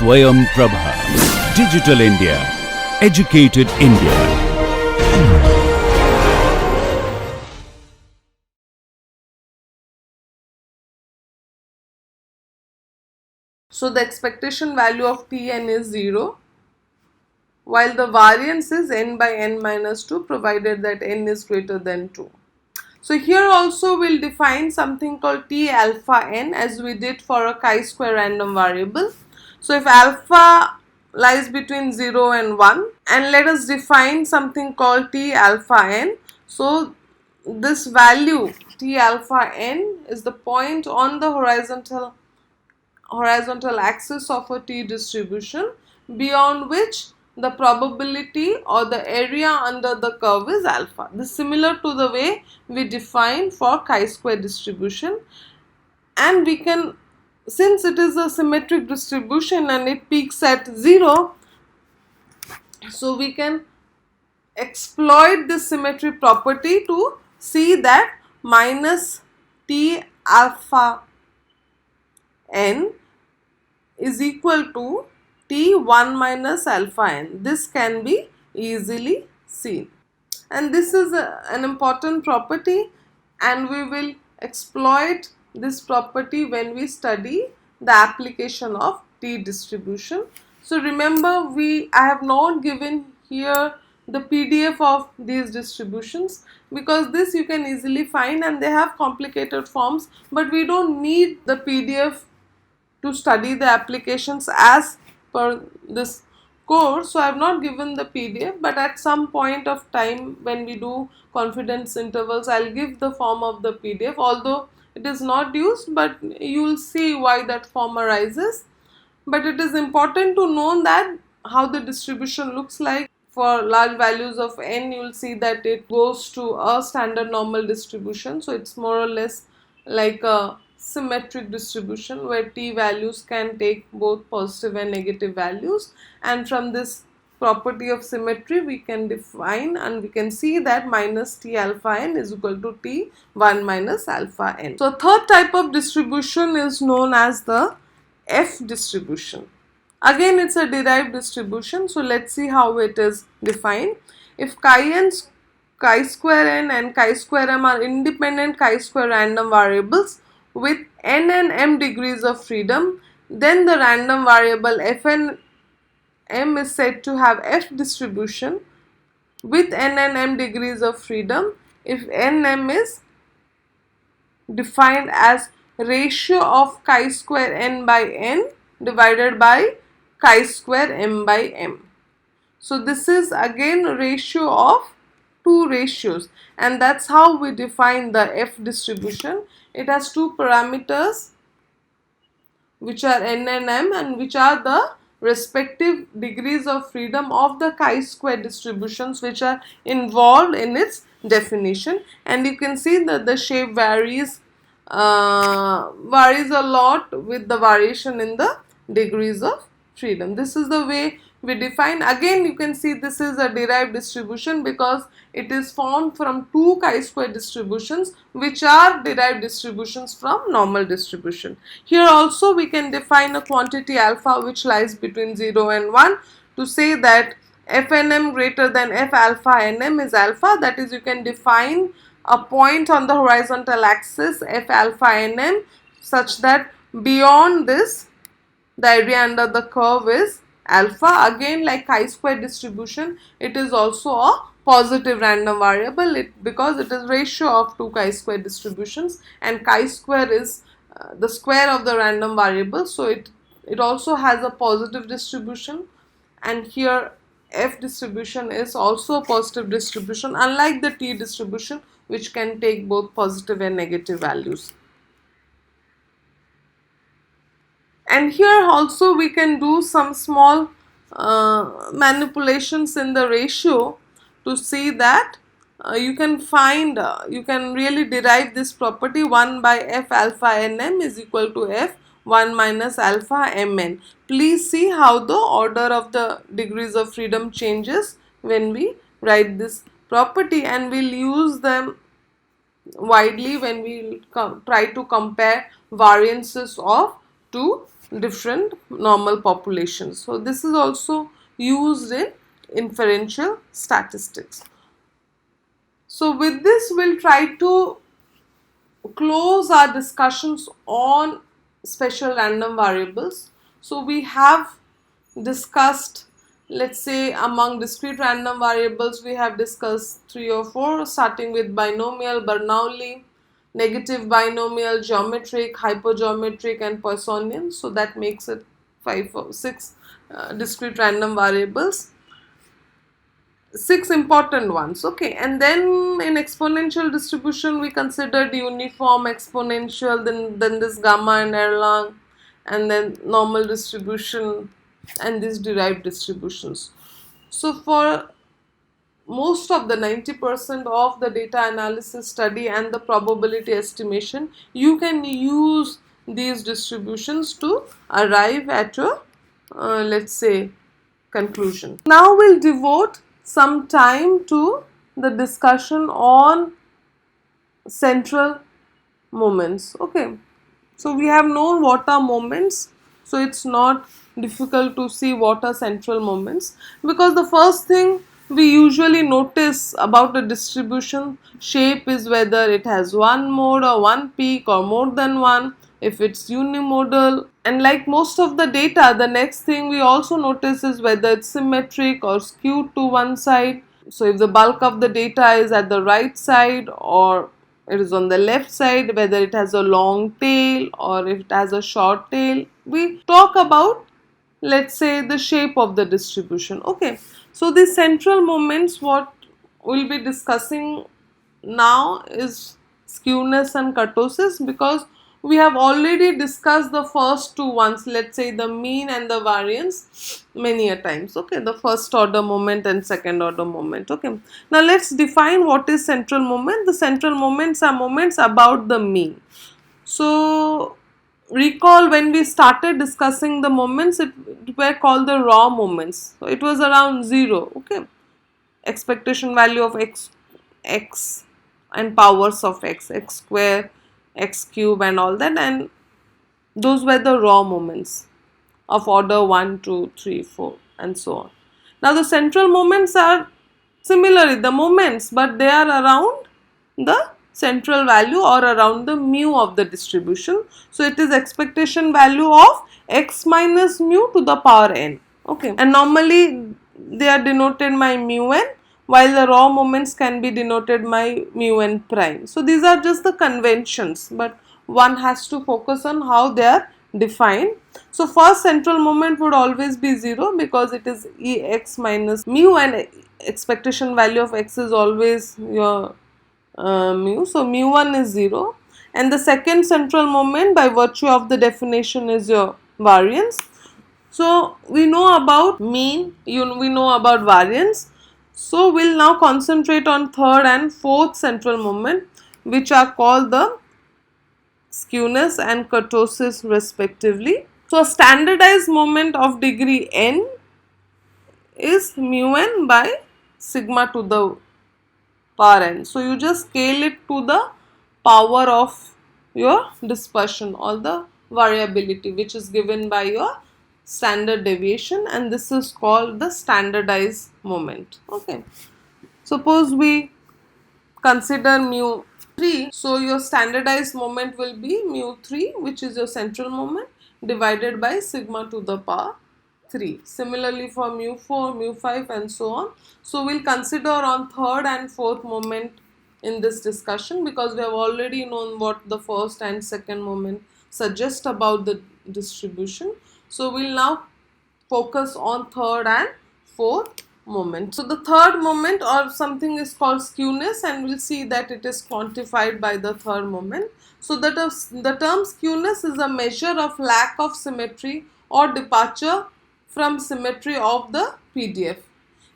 Swayam Prabha. Digital India. Educated India. So the expectation value of Tn is 0, while the variance is n by n minus 2 provided that n is greater than 2. So here also we'll define something called T alpha n as we did for a chi-square random variable. So if alpha lies between 0 and 1, and let us define something called T alpha n. So this value T alpha n is the point on the horizontal axis of a T distribution beyond which the probability or the area under the curve is alpha. This is similar to the way we define for chi-square distribution, and we can, since it is a symmetric distribution and it peaks at 0, so we can exploit this symmetry property to see that minus T alpha n is equal to T1 minus alpha n. This can be easily seen, and this is an important property, and we will exploit this property when we study the application of T distribution. So remember, I have not given here the PDF of these distributions because this you can easily find and they have complicated forms, but we don't need the PDF to study the applications as per this course. So I have not given the PDF, but at some point of time when we do confidence intervals, I will give the form of the PDF, although it is not used, but you will see why that form arises. But it is important to know that how the distribution looks like. For large values of n, you will see that it goes to a standard normal distribution. So it's more or less like a symmetric distribution where T values can take both positive and negative values, and from this property of symmetry we can define and we can see that minus T alpha n is equal to T1 minus alpha n. So third type of distribution is known as the F distribution. Again, it's a derived distribution, so let's see how it is defined. If chi-square n and chi-square m are independent chi-square random variables with n and m degrees of freedom, then the random variable f and m is said to have F distribution with n and m degrees of freedom if n m is defined as ratio of chi-square n by n divided by chi-square m by m. So this is again ratio of two ratios, and that's how we define the F distribution. It has two parameters which are n and m, and which are the respective degrees of freedom of the chi-square distributions which are involved in its definition. And you can see that the shape varies a lot with the variation in the degrees of freedom. This is the way we define. Again, you can see this is a derived distribution because it is formed from two chi-square distributions which are derived distributions from normal distribution. Here also we can define a quantity alpha which lies between 0 and 1 to say that f n m greater than f alpha n m is alpha. That is, you can define a point on the horizontal axis f alpha n m such that beyond this the area under the curve is alpha. Again, like chi-square distribution, it is also a positive random variable because it is ratio of two chi-square distributions, and chi-square is the square of the random variable, so it also has a positive distribution, and here F distribution is also a positive distribution, unlike the T distribution which can take both positive and negative values. And here also we can do some small manipulations in the ratio to see that you can really derive this property 1 by f alpha nm is equal to f 1 minus alpha mn. Please see how the order of the degrees of freedom changes when we write this property, and we'll use them widely when we try to compare variances of two different normal populations. So this is also used in inferential statistics. So with this, we'll try to close our discussions on special random variables. So we have discussed, let's say, among discrete random variables, we have discussed 3 or 4, starting with binomial, Bernoulli, negative binomial, geometric, hypergeometric, and Poissonian. So that makes it 5 or 6 discrete random variables. 6 important ones, okay. And then in exponential distribution, we considered uniform, exponential, then this gamma and Erlang, and then normal distribution and these derived distributions. So for most of the 90% of the data analysis study and the probability estimation, you can use these distributions to arrive at a let's say conclusion. Now we'll devote some time to the discussion on central moments. Okay, so we have known what are moments, so it's not difficult to see what are central moments, because the first thing we usually notice about a distribution shape is whether it has one mode or one peak or more than one, if it's unimodal. And like most of the data, the next thing we also notice is whether it's symmetric or skewed to one side. So if the bulk of the data is at the right side or it is on the left side, whether it has a long tail or if it has a short tail. We talk about, let's say, the shape of the distribution. Okay, so the central moments, what we'll be discussing now is skewness and kurtosis, because we have already discussed the first two ones, let's say the mean and the variance, many a times. Okay, the first order moment and second order moment. Okay, now let's define what is central moment. The central moments are moments about the mean. So recall when we started discussing the moments, it were called the raw moments. So it was around 0. Okay, expectation value of x and powers of x square, x cube, and all that, and those were the raw moments of order 1, 2, 3, 4, and so on. Now the central moments are similarly the moments, but they are around the central value or around the mu of the distribution. So it is expectation value of x minus mu to the power n. Okay, and normally they are denoted by mu n, while the raw moments can be denoted by mu n prime. So these are just the conventions, but one has to focus on how they are defined. So first central moment would always be 0 because it is ex minus mu, and expectation value of x is always your mu. So mu 1 is 0, and the second central moment by virtue of the definition is your variance. So we know about mean, we know about variance. So we'll now concentrate on third and fourth central moment, which are called the skewness and kurtosis respectively. So a standardized moment of degree n is mu n by sigma to the power n. So you just scale it to the power of your dispersion or the variability, which is given by your standard deviation, and this is called the standardized moment. Okay, suppose we consider mu 3, so your standardized moment will be mu 3, which is your central moment, divided by sigma to the power 3. Similarly for mu 4, mu 5, and so on. So we'll consider on third and fourth moment in this discussion, because we have already known what the first and second moment suggest about the distribution. So we'll now focus on third and fourth moment. So the third moment or something is called skewness, and we'll see that it is quantified by the third moment. So the term skewness is a measure of lack of symmetry or departure from symmetry of the PDF.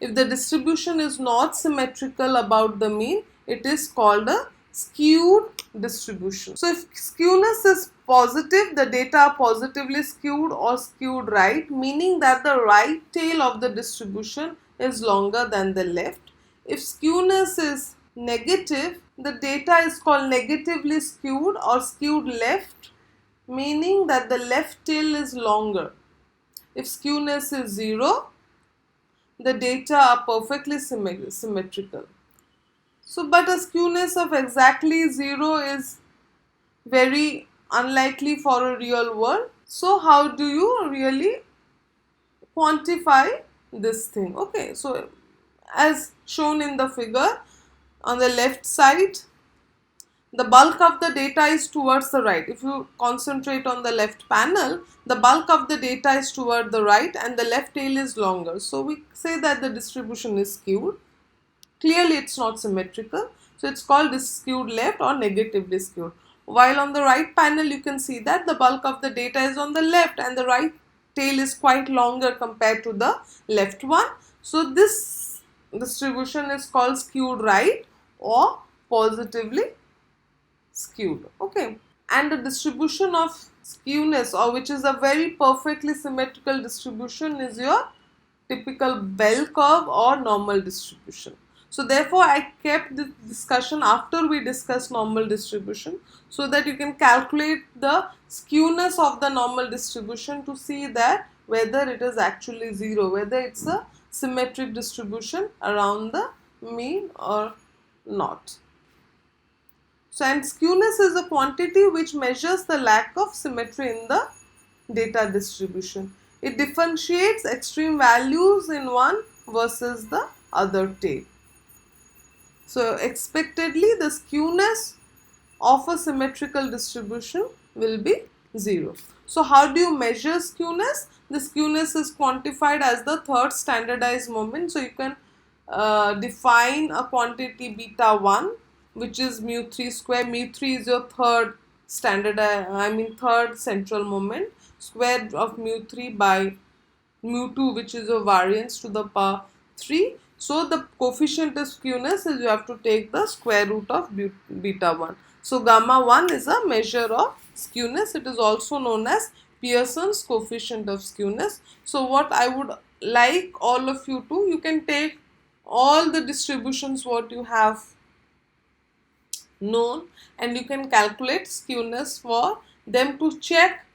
If the distribution is not symmetrical about the mean, it is called a skewed distribution. So if skewness is positive, the data are positively skewed or skewed right, meaning that the right tail of the distribution is longer than the left. If skewness is negative, the data is called negatively skewed or skewed left, meaning that the left tail is longer. If skewness is 0, the data are perfectly symmetrical. So, but a skewness of exactly 0 is very unlikely for a real world. So, how do you really quantify this thing? Okay, so as shown in the figure, on the left side, the bulk of the data is towards the right. If you concentrate on the left panel, the bulk of the data is toward the right and the left tail is longer. So we say that the distribution is skewed. Clearly it's not symmetrical. So it's called skewed left or negatively skewed. While on the right panel you can see that the bulk of the data is on the left and the right tail is quite longer compared to the left one. So this distribution is called skewed right or positively skewed. Okay, and the distribution of skewness, or which is a very perfectly symmetrical distribution, is your typical bell curve or normal distribution. So therefore I kept this discussion after we discussed normal distribution, so that you can calculate the skewness of the normal distribution to see that whether it is actually 0, whether it's a symmetric distribution around the mean or not. So, and skewness is a quantity which measures the lack of symmetry in the data distribution. It differentiates extreme values in one versus the other tail. So, expectedly the skewness of a symmetrical distribution will be 0. So, how do you measure skewness? The skewness is quantified as the third standardized moment. So, you can define a quantity beta 1, which is mu3 square. Mu3 is your third third central moment, square root of mu3 by mu2, which is your variance to the power 3. So the coefficient of skewness is you have to take the square root of beta 1. So gamma 1 is a measure of skewness. It is also known as Pearson's coefficient of skewness. So what I would like all of you to, you can take all the distributions what you have known and you can calculate skewness for them to check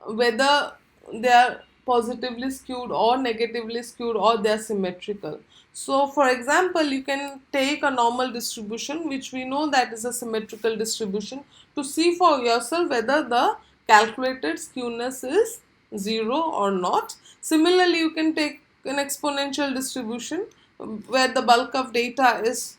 whether they are positively skewed or negatively skewed or they are symmetrical. So for example, you can take a normal distribution which we know that is a symmetrical distribution to see for yourself whether the calculated skewness is 0 or not. Similarly, you can take an exponential distribution where the bulk of data is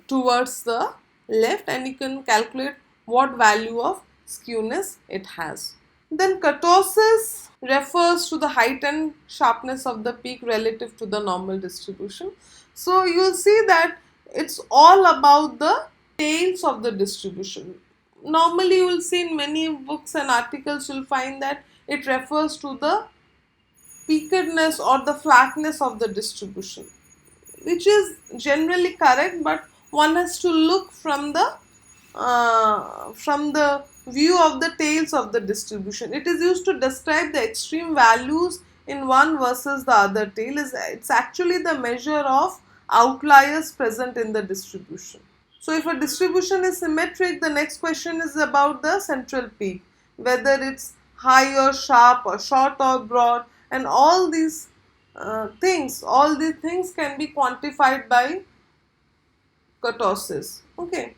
towards the left and you can calculate what value of skewness it has. Then ketosis refers to the height and sharpness of the peak relative to the normal distribution. So you will see that it's all about the tails of the distribution. Normally you will see in many books and articles you will find that it refers to the peakedness or the flatness of the distribution, which is generally correct, but one has to look from the view of the tails of the distribution. It is used to describe the extreme values in one versus the other tail. It's actually the measure of outliers present in the distribution. So if a distribution is symmetric, the next question is about the central peak, whether it's high or sharp or short or broad, and all these things can be quantified by ketosis. Okay.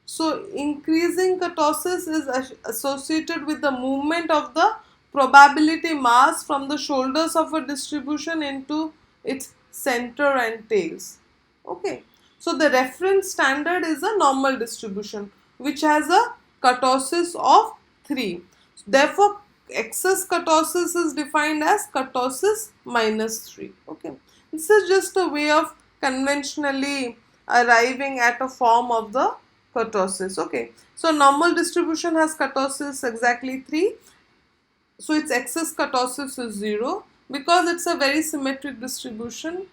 So increasing ketosis is associated with the movement of the probability mass from the shoulders of a distribution into its center and tails. Okay. So the reference standard is a normal distribution which has a ketosis of 3. Therefore, excess ketosis is defined as ketosis minus 3. Okay. This is just a way of conventionally arriving at a form of the ketosis. Okay. So normal distribution has ketosis exactly 3. So its excess ketosis is 0 because it's a very symmetric distribution.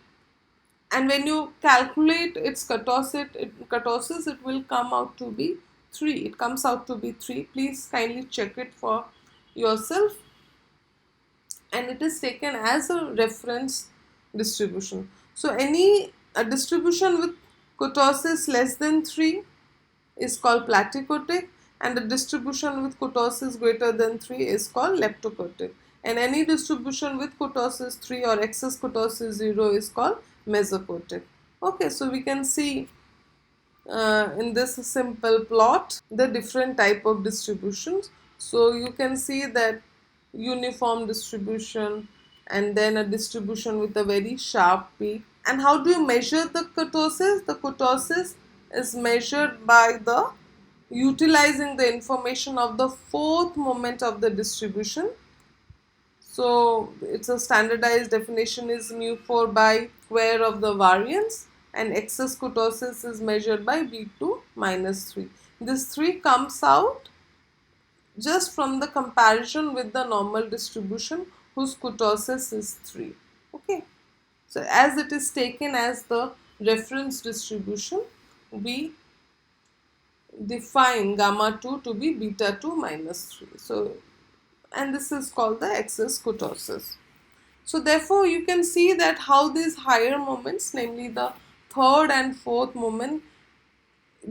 And when you calculate its ketosis, it will come out to be 3. It comes out to be 3. Please kindly check it for yourself. And it is taken as a reference distribution. So a distribution with ketosis less than 3 is called platykotic. and a distribution with kurtosis greater than 3 is called leptokurtic, and any distribution with kurtosis 3 or excess kurtosis 0 is called mesokurtic. Okay, so we can see in this simple plot the different type of distributions. So you can see that uniform distribution and then a distribution with a very sharp peak. And how do you measure the kurtosis? The kurtosis is measured by the utilizing the information of the fourth moment of the distribution. So it's a standardized definition is mu4 by square of the variance, and excess kurtosis is measured by B2 minus 3. This 3 comes out just from the comparison with the normal distribution whose kurtosis is 3. Okay. So as it is taken as the reference distribution, we define gamma 2 to be beta 2 minus 3. So, and this is called the excess kurtosis. So therefore you can see that how these higher moments, namely the third and fourth moment,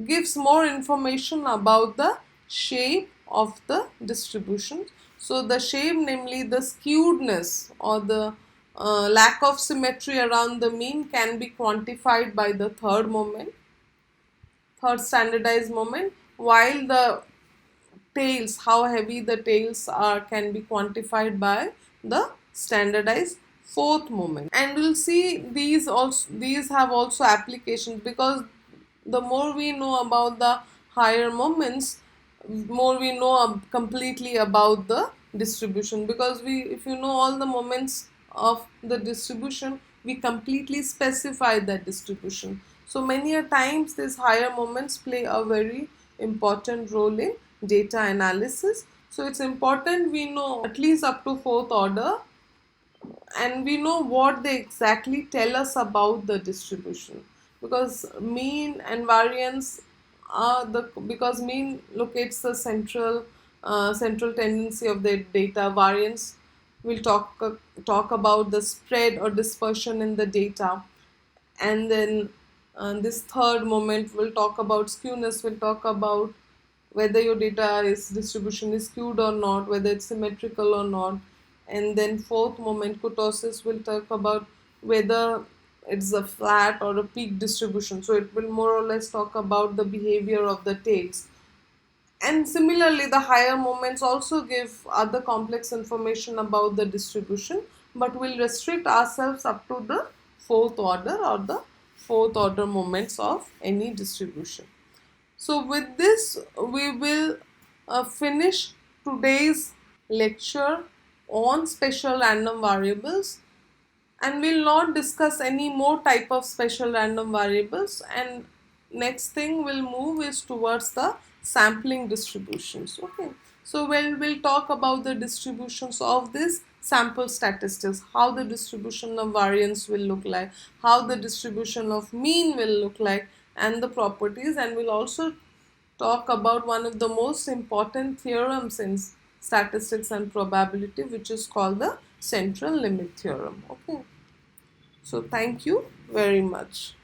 gives more information about the shape of the distribution. So the shape, namely the skewedness or the lack of symmetry around the mean, can be quantified by the third standardized moment, while the tails, how heavy the tails are, can be quantified by the standardized fourth moment. And we'll see these have also applications, because the more we know about the higher moments, more we know completely about the distribution, because if you know all the moments of the distribution, we completely specify that distribution. So many a times these higher moments play a very important role in data analysis. So it's important we know at least up to fourth order, and we know what they exactly tell us about the distribution, because mean and variance because mean locates the central tendency of the data. Variance will talk about the spread or dispersion in the data, and then this third moment will talk about skewness, will talk about whether your data distribution is skewed or not, whether it's symmetrical or not. And then fourth moment, kurtosis, will talk about whether it's a flat or a peak distribution. So it will more or less talk about the behavior of the tails. And similarly, the higher moments also give other complex information about the distribution, but we'll restrict ourselves up to the fourth order or the fourth order moments of any distribution. So with this, we will finish today's lecture on special random variables, and we'll not discuss any more type of special random variables, and next thing we'll move is towards the sampling distributions. Okay, so we'll talk about the distributions of this sample statistics, how the distribution of variance will look like, how the distribution of mean will look like, and the properties. And we'll also talk about one of the most important theorems in statistics and probability, which is called the central limit theorem. Okay, so thank you very much.